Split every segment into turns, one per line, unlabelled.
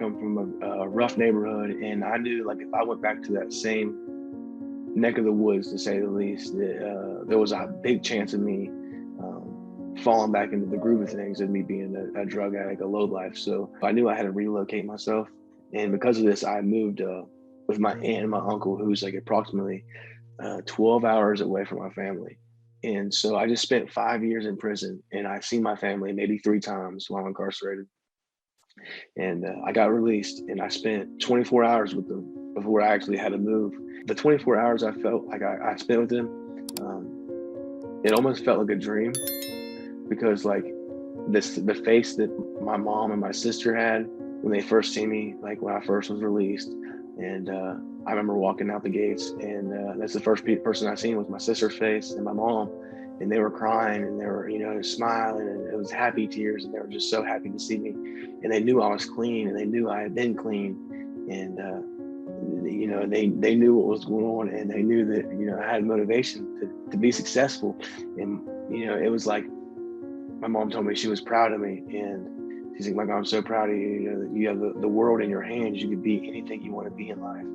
come from a rough neighborhood, and I knew like if I went back to that same neck of the woods, to say the least, there was a big chance of me falling back into the groove of things and me being a drug addict, a low life. So I knew I had to relocate myself. And because of this, I moved with my aunt and my uncle, who's like approximately 12 hours away from my family. And so I just spent 5 years in prison, and I've seen my family maybe 3 times while incarcerated. And I got released, and I spent 24 hours with them before I actually had to move. The 24 hours I felt like I spent with them, it almost felt like a dream, because like the face that my mom and my sister had when they first seen me, like when I first was released. And I remember walking out the gates, and that's the first person I seen was my sister's face and my mom, and they were crying, and they were, smiling, and it was happy tears, and they were just so happy to see me. And they knew I was clean, and they knew I had been clean. And they knew what was going on, and they knew that I had motivation to be successful. And it was like my mom told me she was proud of me, and she's like, Michael, I'm so proud of you. You have the world in your hands. You can be anything you want to be in life.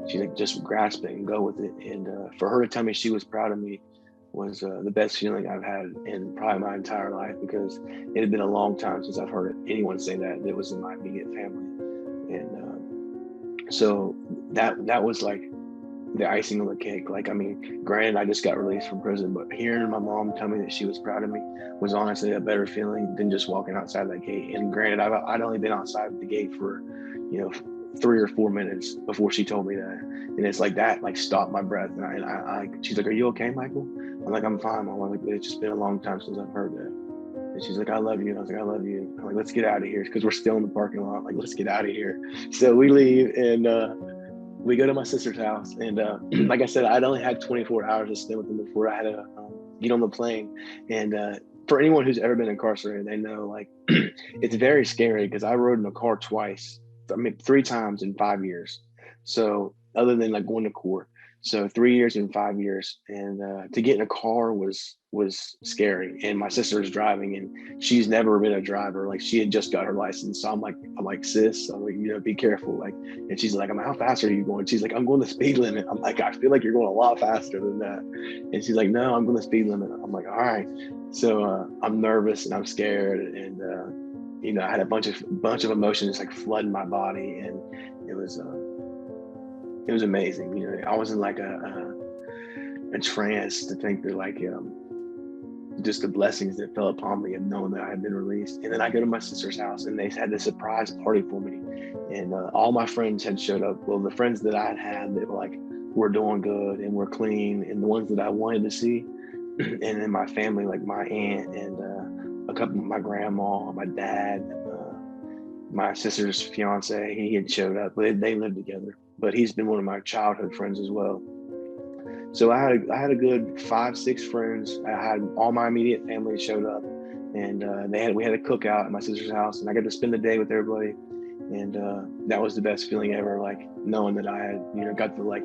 She's like, just grasp it and go with it. And for her to tell me she was proud of me was the best feeling I've had in probably my entire life, because it had been a long time since I've heard anyone say that was in my immediate family. And so that was like the icing on the cake. Like, I mean, granted, I just got released from prison, but hearing my mom tell me that she was proud of me was honestly a better feeling than just walking outside that gate. And granted, I'd only been outside the gate for, 3 or 4 minutes before she told me that. And it's like that, like, stopped my breath. And I she's like, are you okay, Michael? I'm like, I'm fine, Mom. I'm like, it's just been a long time since I've heard that. And she's like, I love you. And I was like, I love you. I'm like, let's get out of here, because we're still in the parking lot. Like, let's get out of here. So we leave, and we go to my sister's house. And like I said, I'd only had 24 hours to spend with them before I had to get on the plane. And for anyone who's ever been incarcerated, they know, like, it's very scary, because I rode in a car twice. I mean, 3 times in 5 years. So other than like going to court. So 3 years and 5 years. And to get in a car was scary. And my sister's driving, and she's never been a driver. Like, she had just got her license. So I'm like, sis, I'm like, be careful. Like, and she's like, how fast are you going? She's like, I'm going the speed limit. I'm like, I feel like you're going a lot faster than that. And she's like, no, I'm going the speed limit. I'm like, all right. So I'm nervous and I'm scared. And I had a bunch of emotions like flooding my body, and it was amazing. I was in like a trance, to think that, like, just the blessings that fell upon me of knowing that I had been released. And then I go to my sister's house, and they had this surprise party for me, and all my friends had showed up. Well, the friends that I had, they were like, we're doing good and we're clean, and the ones that I wanted to see. And then my family, like my aunt and a couple, my grandma, my dad, my sister's fiance, he had showed up. They lived together, but he's been one of my childhood friends as well. So I had a good 5-6 friends. I had all my immediate family showed up, and we had a cookout at my sister's house, and I got to spend the day with everybody. And that was the best feeling ever, like knowing that I had got to like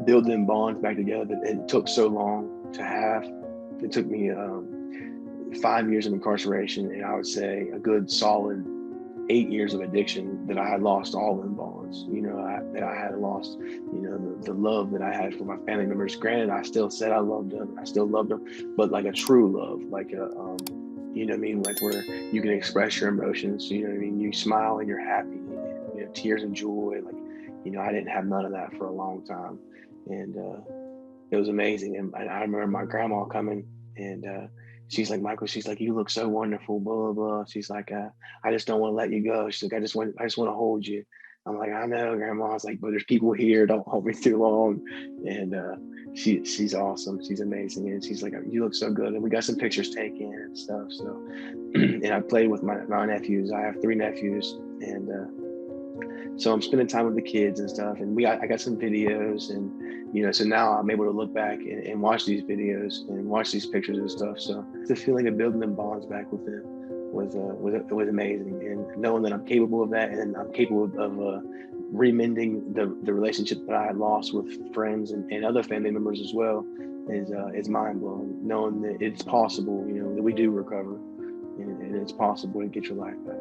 build them bonds back together that it took so long to have. It took me 5 years of incarceration, and I would say a good solid 8 years of addiction, that I had lost all them bonds. That I had lost, the love that I had for my family members. Granted, I still said I loved them, I still loved them, but like a true love, like a, what I mean, like where you can express your emotions. What I mean, you smile and you're happy, and, tears of joy. Like, I didn't have none of that for a long time, and it was amazing. And I remember my grandma coming, and she's like, Michael, she's like, you look so wonderful, blah, blah, blah. She's like, I just don't want to let you go. She's like, I just want to hold you. I'm like, I know, Grandma. I was like, but there's people here. Don't hold me too long. And she's awesome. She's amazing. And she's like, you look so good. And we got some pictures taken and stuff. So, and I played with my nephews. I have 3 nephews. And so I'm spending time with the kids and stuff. And I got some videos, and so now I'm able to look back and watch these videos and watch these pictures and stuff. So the feeling of building them bonds back with them was amazing. And knowing that I'm capable of that, and I'm capable of remending the relationship that I had lost with friends and other family members as well, is mind blowing. Knowing that it's possible, that we do recover, and it's possible to get your life back.